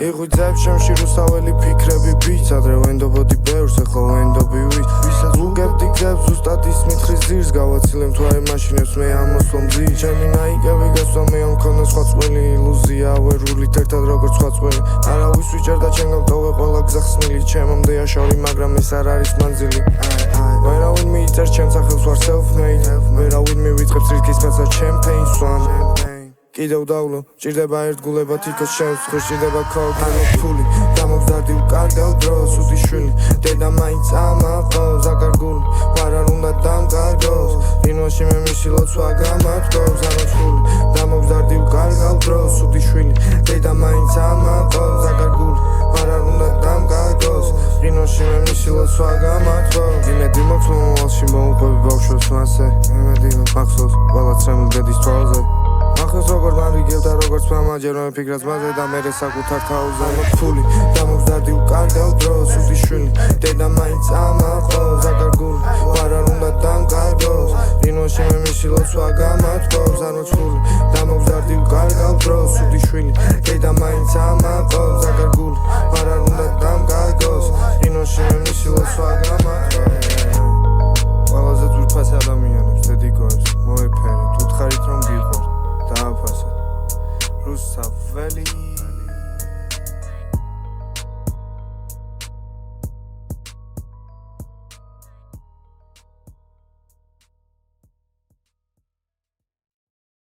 იღვიძებ შემში რუსთაველი ფიქრები ბიჭ ადრე ვენდობოდი ბევრს ეხლა ვენდობი ვისაც უგებდი გზებს ზუსტად ისმით ხის ძირს გავაცილებ თუ აი მაშინებს მე ამოსვლამ ძირს ჩემი ნაიკები გასვლა მე ამქონა სხვა წველი ილუზია ვერულით ერთად როგორც სხვა წველი არავის ვიჭერდა ჩემ გავტოვე ყველა გზა ხსნილი ჩემამდე აშავრი მაგრამ ეს არ არის მანძილი ვერავინ მიიწერს ჩემს სახელს ვარ self-made ვერავინ მივიწყებს რისკის ფასად ჩემპეინს ვამ კიდევ დავლო ჭირდება ერთგულება თითოს შენს ხო ჭირდება ქალთანო ფული გამოგზარდი უკარგავ დროს უთი შვილი დედა მაინც ამაყავს აკარგული ვარ არ უნდა დამკარგოს რინოში მე მისი ლოცვა გამართავს ანოცხული გამოგზარდი უკარგავ დროს უთი შვილი დედა მაინც ამაყავს აკარგული ვარ არ უნდა დამკარგოს რინოში მე მისი ლოცვა გამართავს იმედი მაქვს მომავალში მოუყვები ბავშვებს მასე იმედი მაქვს ყველა ცრემლ დედის თვალზე ახოს როგორ მარიგებ და როგორც მამაჯერ მე ფიქრած მაზე და მერე საკუთარ თავზე ფული გამოგზარდი უკარგავ დროს უთი შვილი დედა მაინც ამაყავს აკარგული ვარ არ უნდა დამკარგოს რინოში მე მისი ლოცვა გამართავს ანოცხული გამოგზარდი უკარგავ დროს უთი შვილი დედა მაინც ამაყავს აკარგული ვარ არ უნდა დამკარგოს რინოში მე მისი ლოცვა გამართავს ყველაზე ძვირფას ადამიანებს დედიკოებს მოეფერეთ უთხარით რომ გიყვართ დააფასეთ რუსთაველი